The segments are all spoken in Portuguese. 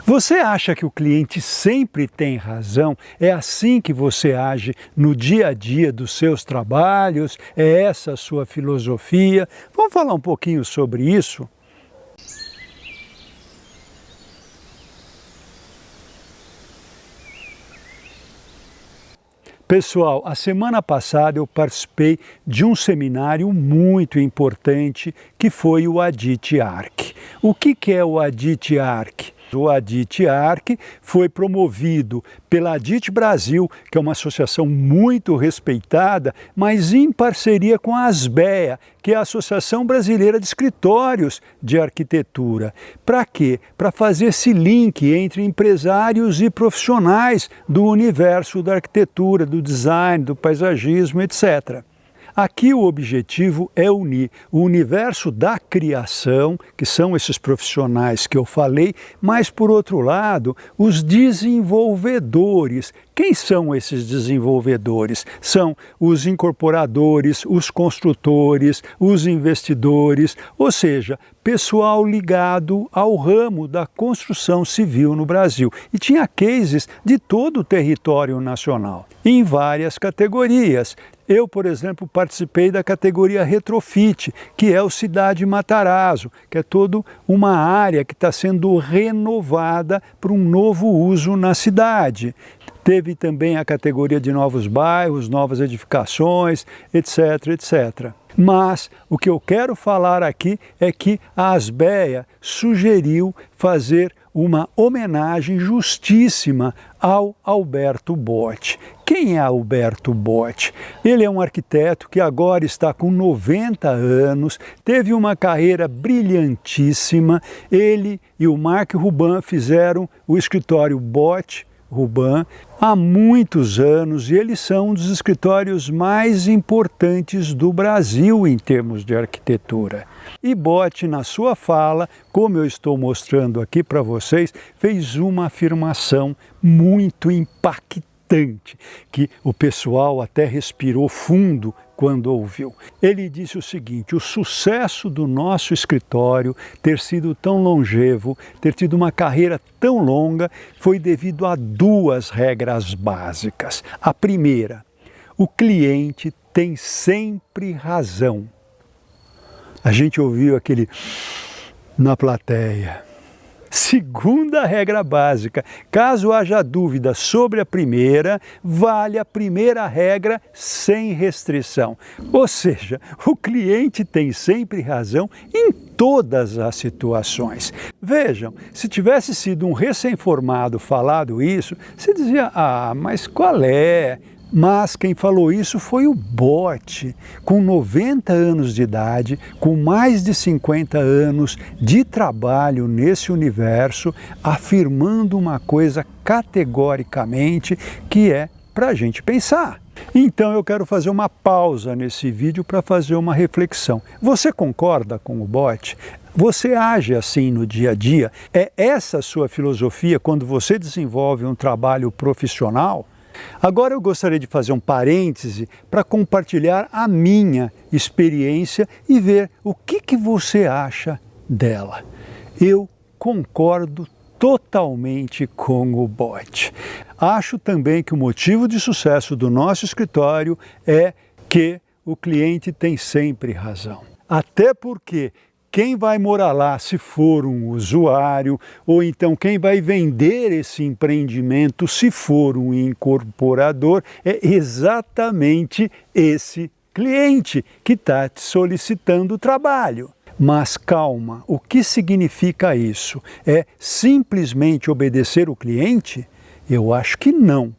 Você acha que o cliente sempre tem razão? É assim que você age no dia a dia dos seus trabalhos? É essa a sua filosofia? Vamos falar um pouquinho sobre isso? Pessoal, a semana passada eu participei de um seminário muito importante que foi o Adit Arc. O que é o Adit Arc? O Adit Arc foi promovido pela Adit Brasil, que é uma associação muito respeitada, mas em parceria com a ASBEA, que é a Associação Brasileira de Escritórios de Arquitetura. Para quê? Para fazer esse link entre empresários e profissionais do universo da arquitetura, do design, do paisagismo, etc. Aqui o objetivo é unir o universo da criação, que são esses profissionais que eu falei, mas, por outro lado, os desenvolvedores. Quem são esses desenvolvedores? São os incorporadores, os construtores, os investidores, ou seja, pessoal ligado ao ramo da construção civil no Brasil. E tinha cases de todo o território nacional, em várias categorias. Eu, por exemplo, participei da categoria Retrofit, que é o Cidade Matarazzo, que é toda uma área que está sendo renovada para um novo uso na cidade. Teve também a categoria de novos bairros, novas edificações, etc, etc. Mas o que eu quero falar aqui é que a ASBEA sugeriu fazer uma homenagem justíssima ao Alberto Botti. Quem é Alberto Botti? Ele é um arquiteto que agora está com 90 anos, teve uma carreira brilhantíssima. Ele e o Marc Rubin fizeram o escritório Botti Rubin há muitos anos e eles são um dos escritórios mais importantes do Brasil em termos de arquitetura. E Botti, na sua fala, como eu estou mostrando aqui para vocês, fez uma afirmação muito impactante, que o pessoal até respirou fundo quando ouviu. Ele disse o seguinte: o sucesso do nosso escritório ter sido tão longevo, ter tido uma carreira tão longa, foi devido a duas regras básicas. A primeira, o cliente tem sempre razão. A gente ouviu aquele na plateia. Segunda regra básica, caso haja dúvida sobre a primeira, vale a primeira regra sem restrição. Ou seja, o cliente tem sempre razão em todas as situações. Vejam, se tivesse sido um recém-formado falado isso, você dizia, mas qual é? Mas quem falou isso foi o Botti, com 90 anos de idade, com mais de 50 anos de trabalho nesse universo, afirmando uma coisa categoricamente que é para a gente pensar. Então eu quero fazer uma pausa nesse vídeo para fazer uma reflexão. Você concorda com o Botti? Você age assim no dia a dia? É essa a sua filosofia quando você desenvolve um trabalho profissional? Agora eu gostaria de fazer um parêntese para compartilhar a minha experiência e ver o que você acha dela. Eu concordo totalmente com o Botti. Acho também que o motivo de sucesso do nosso escritório é que o cliente tem sempre razão. Até porque quem vai morar lá, se for um usuário, ou então quem vai vender esse empreendimento, se for um incorporador, é exatamente esse cliente que está te solicitando o trabalho. Mas calma, o que significa isso? É simplesmente obedecer o cliente? Eu acho que não.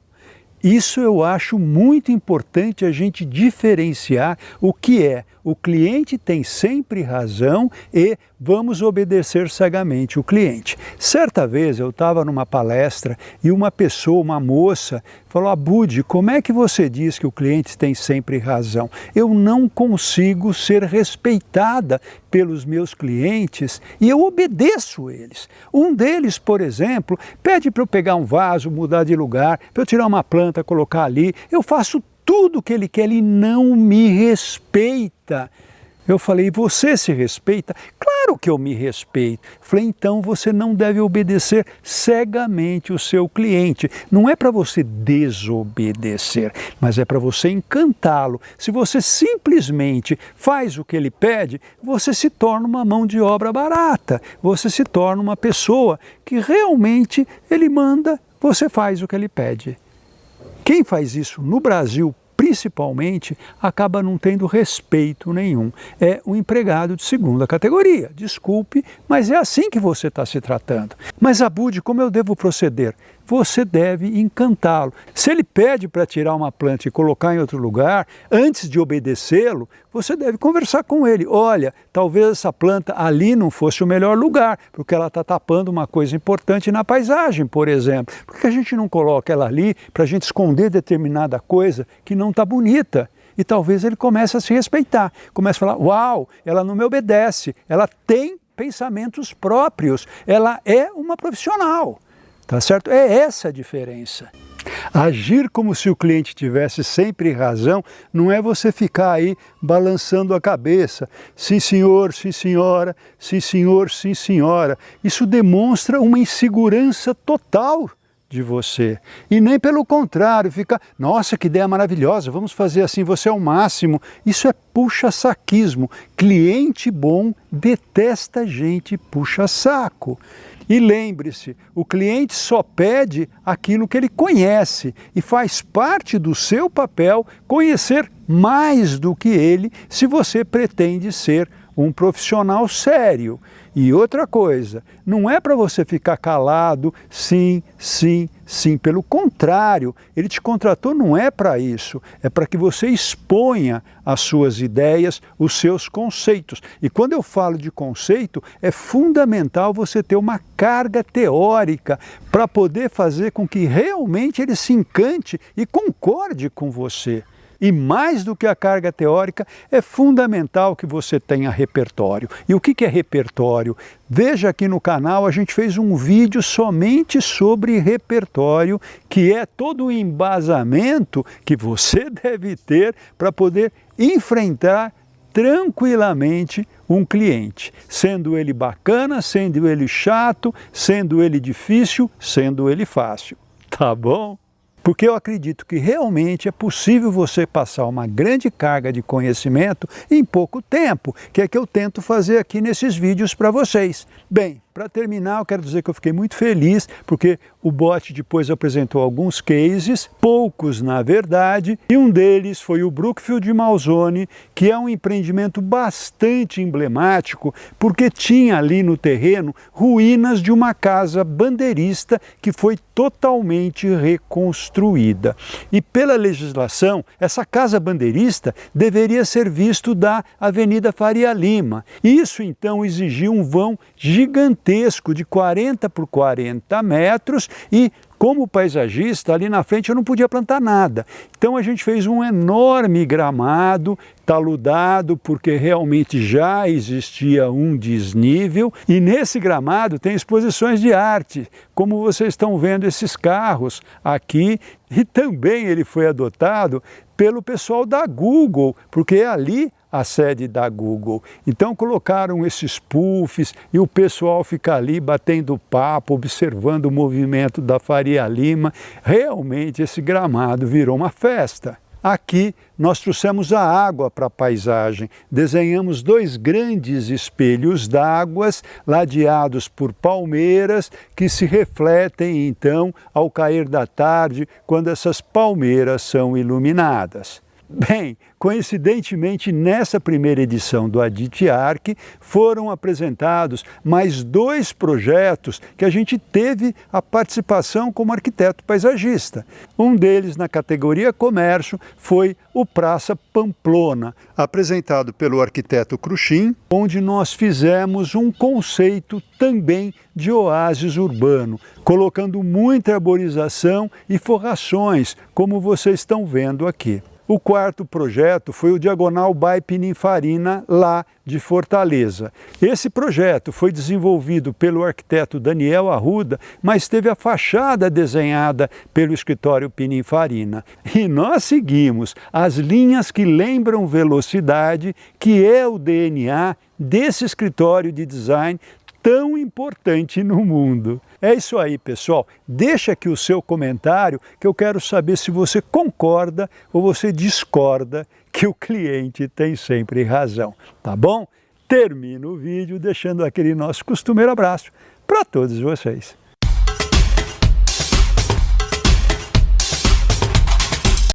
Isso eu acho muito importante a gente diferenciar o que é o cliente tem sempre razão e vamos obedecer cegamente o cliente. Certa vez eu estava numa palestra e uma pessoa, uma moça, falou: Abud, como é que você diz que o cliente tem sempre razão? Eu não consigo ser respeitada pelos meus clientes e eu obedeço eles. Um deles, por exemplo, pede para eu pegar um vaso, mudar de lugar, para eu tirar uma planta, colocar ali. Eu faço tudo o que ele quer, ele não me respeita. Eu falei, você se respeita? Claro que eu me respeito. Falei, então você não deve obedecer cegamente o seu cliente. Não é para você desobedecer, mas é para você encantá-lo. Se você simplesmente faz o que ele pede, você se torna uma mão de obra barata. Você se torna uma pessoa que realmente ele manda, você faz o que ele pede. Quem faz isso no Brasil, principalmente, acaba não tendo respeito nenhum. É um empregado de segunda categoria. Desculpe, mas é assim que você está se tratando. Mas, Abud, como eu devo proceder? Você deve encantá-lo. Se ele pede para tirar uma planta e colocar em outro lugar, antes de obedecê-lo, você deve conversar com ele. Olha, talvez essa planta ali não fosse o melhor lugar, porque ela está tapando uma coisa importante na paisagem, por exemplo. Por que a gente não coloca ela ali para a gente esconder determinada coisa que não está bonita? E talvez ele comece a se respeitar. Comece a falar, uau, ela não me obedece, ela tem pensamentos próprios, ela é uma profissional. Tá certo? É essa a diferença. Agir como se o cliente tivesse sempre razão não é você ficar aí balançando a cabeça. Sim, senhor, sim, senhora, sim, senhor, sim, senhora. Isso demonstra uma insegurança total de você. E nem pelo contrário, fica, nossa, que ideia maravilhosa, vamos fazer assim, você é o máximo. Isso é puxa-saquismo. Cliente bom detesta gente puxa-saco. E lembre-se, o cliente só pede aquilo que ele conhece e faz parte do seu papel conhecer mais do que ele se você pretende ser um profissional sério. E outra coisa, não é para você ficar calado, sim, sim, sim. Pelo contrário, ele te contratou não é para isso, é para que você exponha as suas ideias, os seus conceitos. E quando eu falo de conceito, é fundamental você ter uma carga teórica para poder fazer com que realmente ele se encante e concorde com você. E mais do que a carga teórica, é fundamental que você tenha repertório. E o que é repertório? Veja aqui no canal, a gente fez um vídeo somente sobre repertório, que é todo o embasamento que você deve ter para poder enfrentar tranquilamente um cliente, sendo ele bacana, sendo ele chato, sendo ele difícil, sendo ele fácil. Tá bom? Porque eu acredito que realmente é possível você passar uma grande carga de conhecimento em pouco tempo, que é que eu tento fazer aqui nesses vídeos para vocês. Bem, para terminar, eu quero dizer que eu fiquei muito feliz, porque o bot depois apresentou alguns cases, poucos na verdade, e um deles foi o Brookfield Malzone, que é um empreendimento bastante emblemático, porque tinha ali no terreno ruínas de uma casa bandeirista que foi totalmente reconstruída. E pela legislação, essa casa bandeirista deveria ser visto da Avenida Faria Lima. Isso então exigiu um vão gigantesco de 40 por 40 metros e, como paisagista, ali na frente eu não podia plantar nada. Então a gente fez um enorme gramado, taludado, porque realmente já existia um desnível, e nesse gramado tem exposições de arte, como vocês estão vendo esses carros aqui, e também ele foi adotado pelo pessoal da Google, porque é ali a sede da Google. Então colocaram esses puffs e o pessoal fica ali batendo papo, observando o movimento da Faria Lima. Realmente esse gramado virou uma festa. Aqui nós trouxemos a água para a paisagem, desenhamos dois grandes espelhos d'água ladeados por palmeiras que se refletem então ao cair da tarde quando essas palmeiras são iluminadas. Bem, coincidentemente, nessa primeira edição do Adit Arc, foram apresentados mais dois projetos que a gente teve a participação como arquiteto paisagista. Um deles, na categoria comércio, foi o Praça Pamplona, apresentado pelo arquiteto Cruxim, onde nós fizemos um conceito também de oásis urbano, colocando muita arborização e forrações, como vocês estão vendo aqui. O quarto projeto foi o Diagonal by Pininfarina, lá de Fortaleza. Esse projeto foi desenvolvido pelo arquiteto Daniel Arruda, mas teve a fachada desenhada pelo escritório Pininfarina. E nós seguimos as linhas que lembram velocidade, que é o DNA desse escritório de design tão importante no mundo. É isso aí, pessoal. Deixa aqui o seu comentário que eu quero saber se você concorda ou você discorda que o cliente tem sempre razão, tá bom? Termino o vídeo deixando aquele nosso costumeiro abraço para todos vocês.